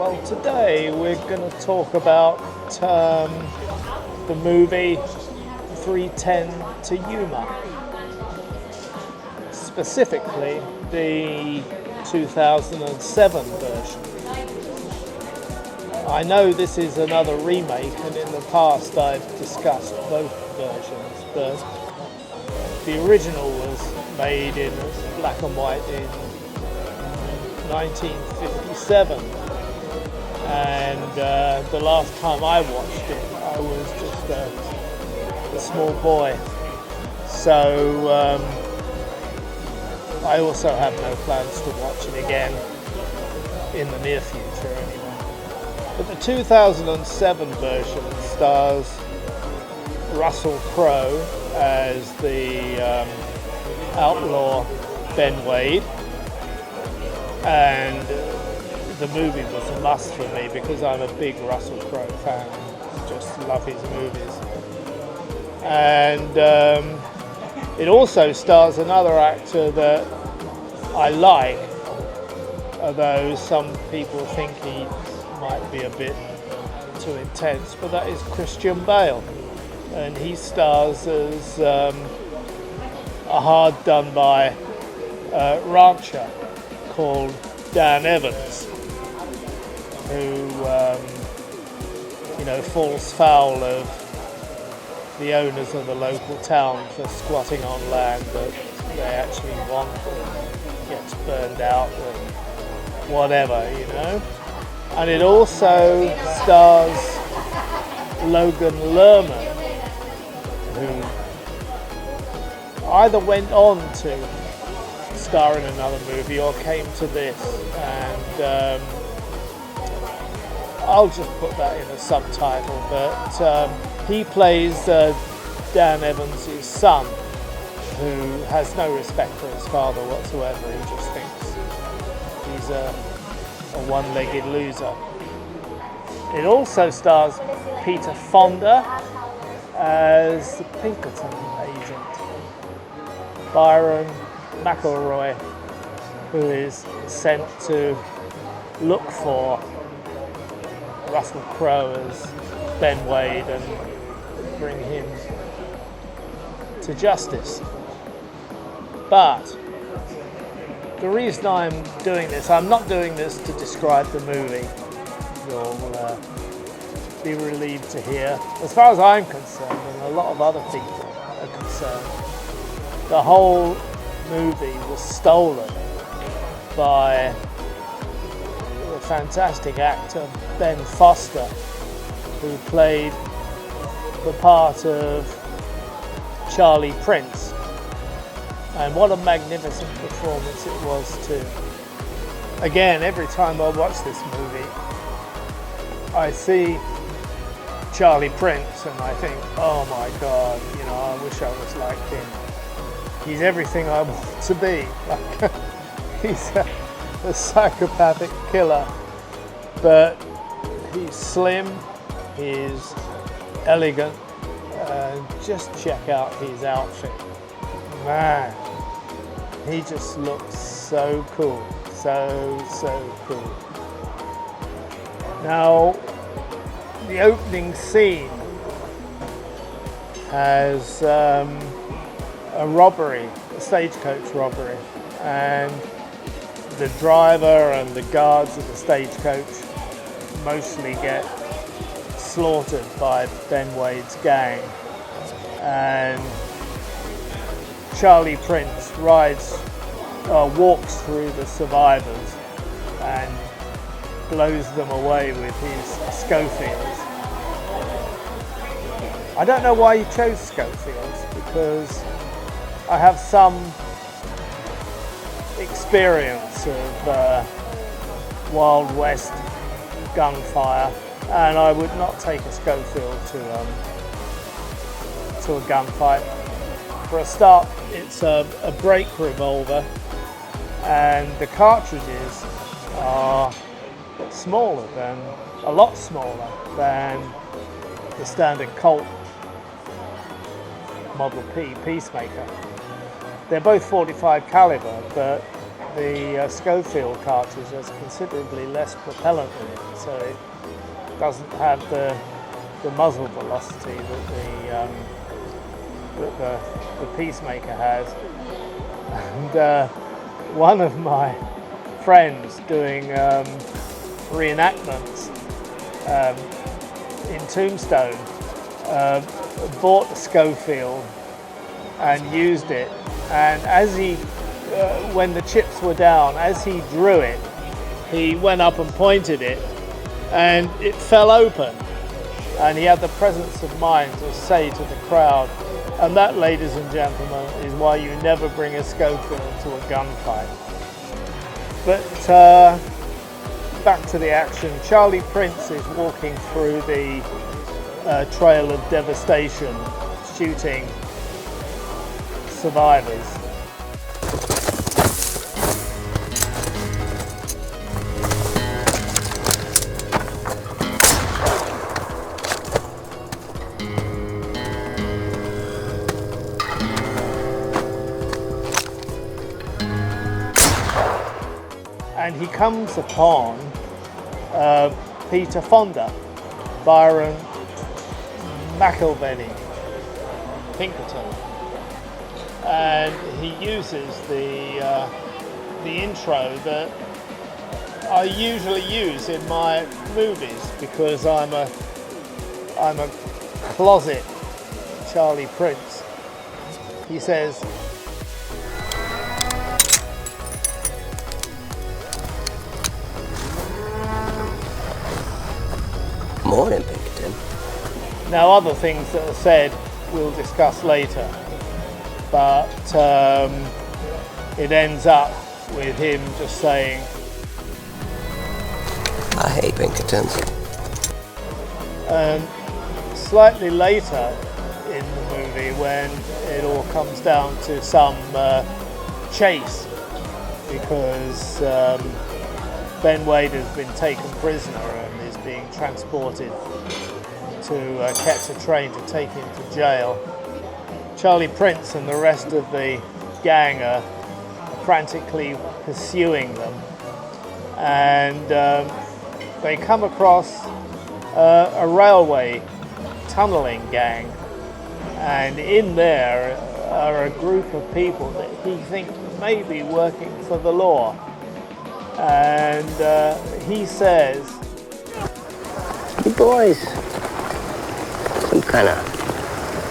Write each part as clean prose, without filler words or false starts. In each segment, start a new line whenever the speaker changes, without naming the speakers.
Well, today we're going to talk about the movie 3:10 to Yuma, specifically the 2007 version. I know this is another remake, and in the past I've discussed both versions, but the original was made in black and white in 1957, and the last time I watched it I was just a small boy, so I also have no plans to watch it again in the near future anyway. But the 2007 version stars Russell Crowe as the outlaw Ben Wade, and the movie was a must for me because I'm a big Russell Crowe fan. Just love his movies. And it also stars another actor that I like, although some people think he might be a bit too intense, but that is Christian Bale. And he stars as a hard done by rancher called Dan Evans, who falls foul of the owners of the local town for squatting on land that they actually want, and gets burned out and whatever, And it also stars Logan Lerman, who either went on to star in another movie or came to this, and I'll just put that in a subtitle, but he plays Dan Evans' son, who has no respect for his father whatsoever. He just thinks he's a one-legged loser. It also stars Peter Fonda as the Pinkerton agent, Byron McElroy, who is sent to look for Russell Crowe as Ben Wade and bring him to justice. But the reason I'm doing this, I'm not doing this to describe the movie. You'll be relieved to hear. As far as I'm concerned, and a lot of other people are concerned, the whole movie was stolen by the fantastic actor Ben Foster, who played the part of Charlie Prince. And what a magnificent performance it was too. Again, every time I watch this movie, I see Charlie Prince and I think, oh my God, I wish I was like him. He's everything I want to be. He's a psychopathic killer, but he's slim, he's elegant, and just check out his outfit. Man, he just looks so cool, so cool. Now, the opening scene has a robbery, a stagecoach robbery, and the driver and the guards of the stagecoach mostly get slaughtered by Ben Wade's gang, and Charlie Prince walks through the survivors and blows them away with his Schofields. I don't know why he chose Schofields, because I have some experience of Wild West gunfire, and I would not take a Schofield to a gunfight. For a start, it's a break revolver, and the cartridges are a lot smaller than the standard Colt Model P Peacemaker. They're both .45 caliber, but the Schofield cartridge has considerably less propellant in it, so it doesn't have the muzzle velocity that the Peacemaker has. And one of my friends doing reenactments in Tombstone bought the Schofield and used it, and as he when the chips were down, as he drew it, he went up and pointed it, and it fell open, and he had the presence of mind to say to the crowd, and that, ladies and gentlemen, is why you never bring a Schofield to a gunfight. But back to the action. Charlie Prince is walking through the trail of devastation, shooting survivors. And he comes upon Peter Fonda, Byron McIlvenney, Pinkerton, and he uses the intro that I usually use in my movies because I'm a closet Charlie Prince. He says,
"Morning, Pinkerton."
Now, other things that are said we'll discuss later, but it ends up with him just saying,
"I hate Pinkertons."
And slightly later in the movie, when it all comes down to some chase, because Ben Wade has been taken prisoner and is being transported to catch a train to take him to jail. Charlie Prince and the rest of the gang are frantically pursuing them, and they come across a railway tunneling gang, and in there are a group of people that he thinks may be working for the law. And he says,
"You boys, some kind of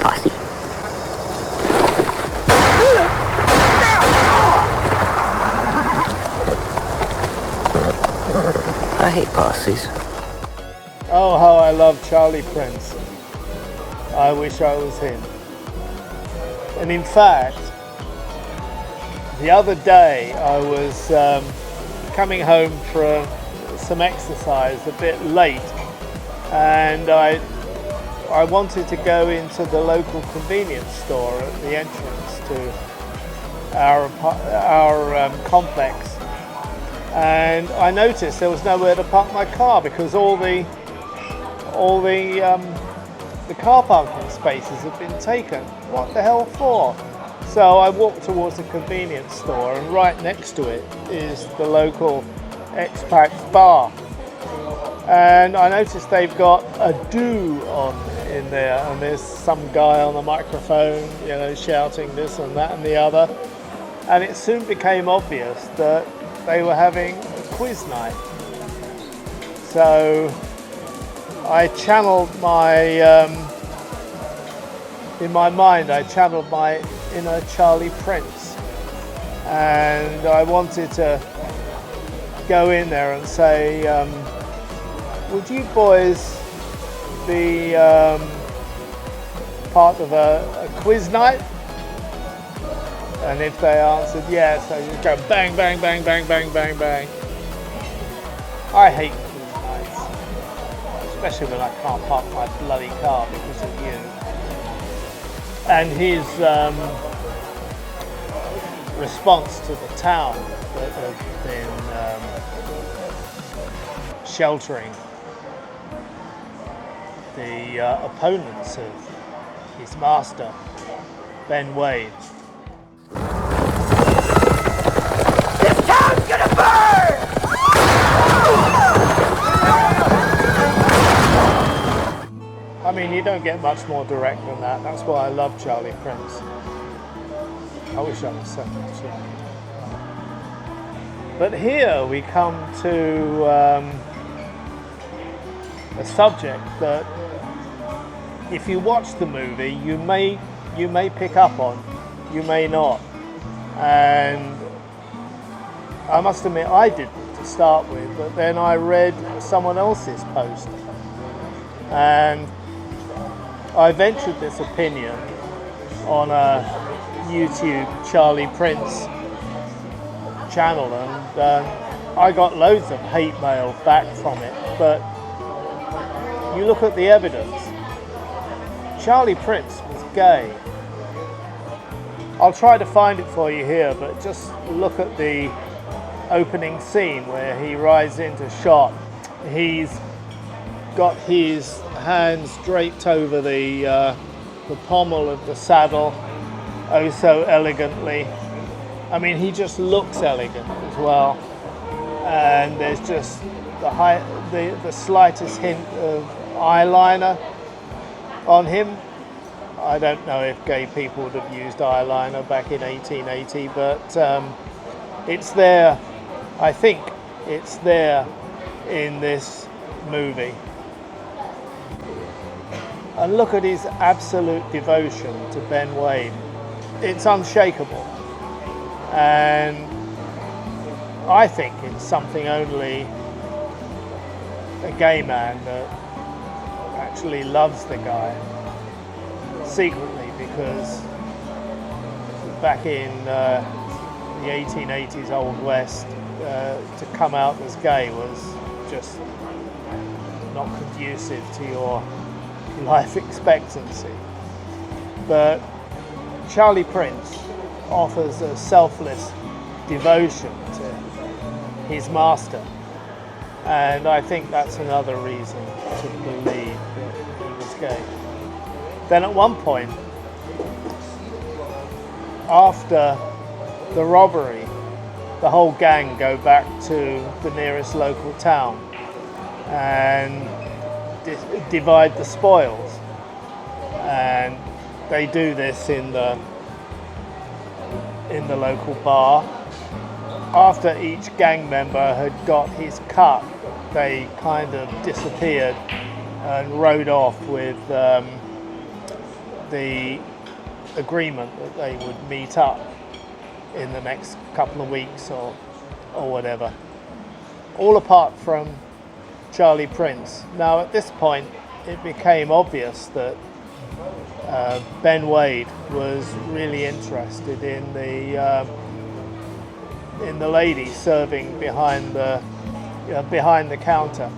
posse?" I hate posses.
oh, how I love Charlie Prince. I wish I was him. And in fact, the other day I was coming home from some exercise a bit late, and I wanted to go into the local convenience store at the entrance to our complex, and I noticed there was nowhere to park my car because all the car parking spaces had been taken. What the hell for? So I walked towards the convenience store, and right next to it is the local expat bar. And I noticed they've got a do on in there, and there's some guy on the microphone, shouting this and that and the other. And it soon became obvious that they were having a quiz night. So I channeled in my mind, I channeled my inner Charlie Prince, and I wanted to go in there and say, would you boys be part of a quiz night? And if they answered yes, I just go bang, bang, bang, bang, bang, bang, bang. I hate quiz nights, especially when I can't park my bloody car because of you. And his response to the town that have been sheltering the opponents of his master, Ben Wade.
It's time!
mean, you don't get much more direct than that. That's why I love Charlie Prince. I wish I was so much younger. But here we come to a subject that, if you watch the movie, you may pick up on, you may not. And I must admit, I didn't to start with, but then I read someone else's post, and I ventured this opinion on a YouTube Charlie Prince channel, and I got loads of hate mail back from it. But you look at the evidence. Charlie Prince was gay. I'll try to find it for you here, but just look at the opening scene where he rides into shot. He's got his hands draped over the pommel of the saddle, oh so elegantly. I mean, he just looks elegant as well, and there's just the slightest hint of eyeliner on him. I don't know if gay people would have used eyeliner back in 1880, but it's there. I think it's there in this movie. And look at his absolute devotion to Ben Wade. It's unshakable. And I think it's something only a gay man that actually loves the guy secretly, because back in the 1880s Old West, to come out as gay was just not conducive to your life expectancy. But Charlie Prince offers a selfless devotion to his master, and I think that's another reason to believe that he was gay. Then at one point, after the robbery, the whole gang go back to the nearest local town and divide the spoils, and they do this in the local bar. After each gang member had got his cut, they kind of disappeared and rode off with the agreement that they would meet up in the next couple of weeks or whatever. All apart from Charlie Prince. Now at this point it became obvious that Ben Wade was really interested in the lady serving behind the counter.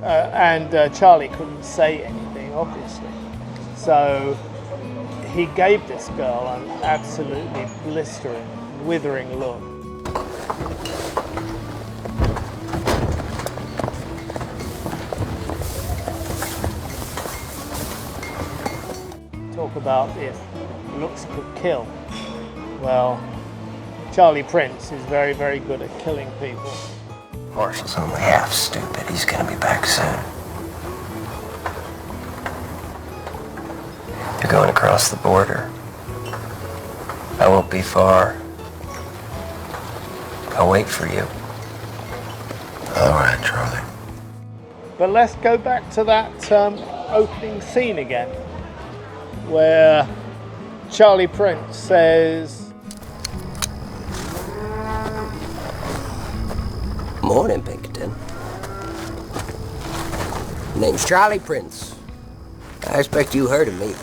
And Charlie couldn't say anything, obviously. So he gave this girl an absolutely blistering, withering look. Talk about if looks could kill. Well, Charlie Prince is very, very good at killing people.
Marshall's only half stupid. He's gonna be back soon. You're going across the border. I won't be far. I'll wait for you. All right, Charlie.
But let's go back to that opening scene again, where Charlie Prince says,
Morning, Pinkerton. Name's Charlie Prince. I expect you heard of me.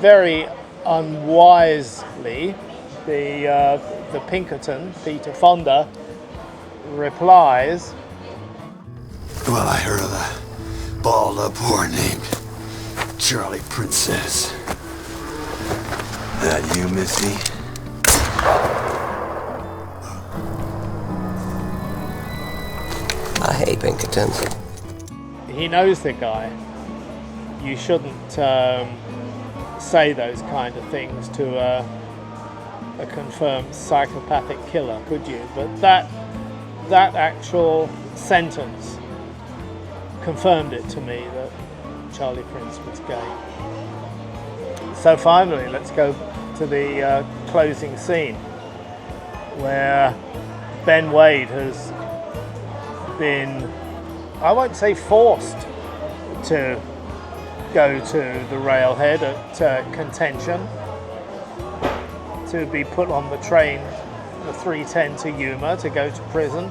Very unwisely, the Pinkerton, Peter Fonda, replies,
Well, I heard of a balled up whore named Charlie Princess. That you, Missy?
I hate Pinkertons.
he knows the guy. You shouldn't say those kind of things to a confirmed psychopathic killer, could you? But that actual sentence confirmed it to me that Charlie Prince was gay. So finally, let's go to the closing scene where Ben Wade has been, I won't say forced to go to the railhead at Contention to be put on the train, the 310 to Yuma, to go to prison.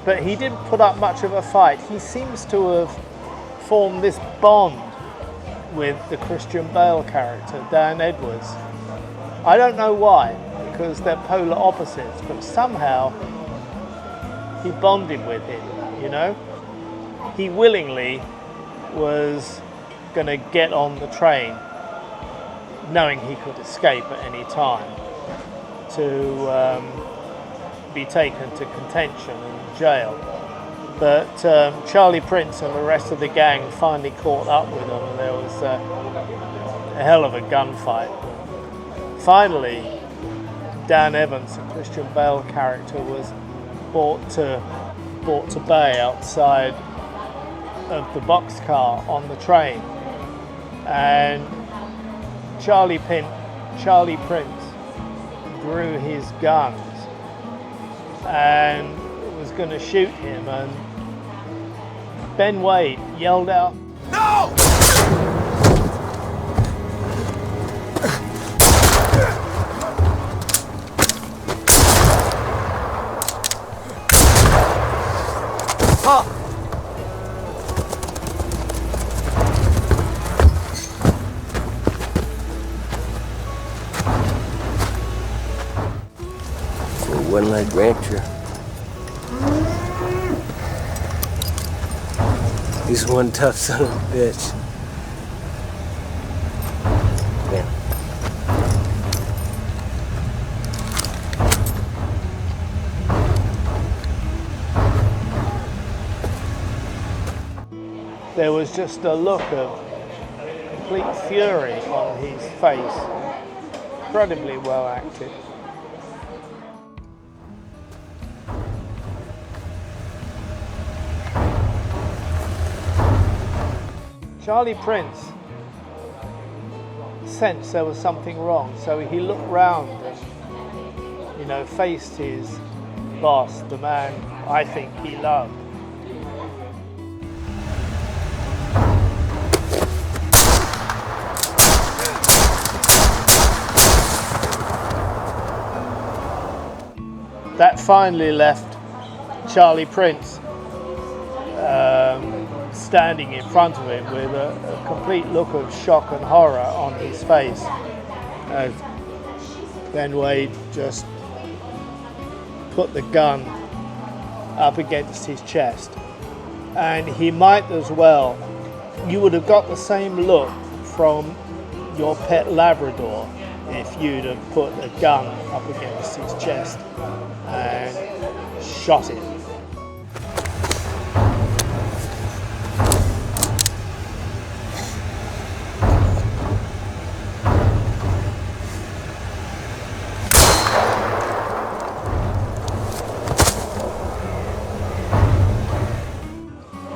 But he didn't put up much of a fight. He seems to have formed this bond with the Christian Bale character, Dan Edwards. I don't know why, because they're polar opposites, but somehow he bonded with him, you know? He willingly was going to get on the train, knowing he could escape at any time, to be taken to Contention and jail. But Charlie Prince and the rest of the gang finally caught up with him, and there was a hell of a gunfight. Finally, Dan Evans, the Christian Bale character, was brought to bay outside of the boxcar on the train, and Charlie Prince drew his guns and was going to shoot him, and Ben Wade yelled out, "No!"
For a one-leg rancher, he's one tough son of a bitch. Yeah.
There was just a look of complete fury on his face. Incredibly well acted. Charlie Prince sensed there was something wrong, so he looked round and, faced his boss, the man I think he loved. That finally left Charlie Prince standing in front of him with a complete look of shock and horror on his face as Ben Wade just put the gun up against his chest. And he might as well, you would have got the same look from your pet Labrador if you'd have put a gun up against his chest and shot him.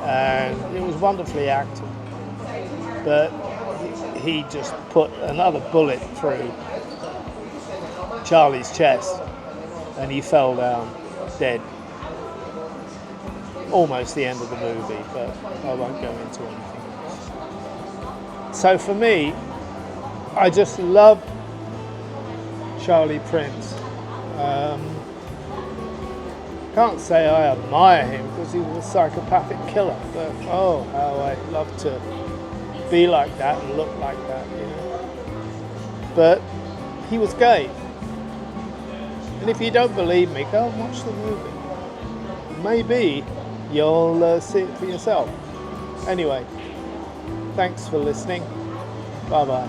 And it was wonderfully acted, but he just put another bullet through Charlie's chest and he fell down dead. Almost the end of the movie, but I won't go into anything else. So for me, I just loved Charlie Prince. Can't say I admire him because he was a psychopathic killer, but oh, how I'd love to be like that and look like that, But he was gay. And if you don't believe me, go and watch the movie. Maybe you'll see it for yourself. Anyway, thanks for listening. Bye-bye.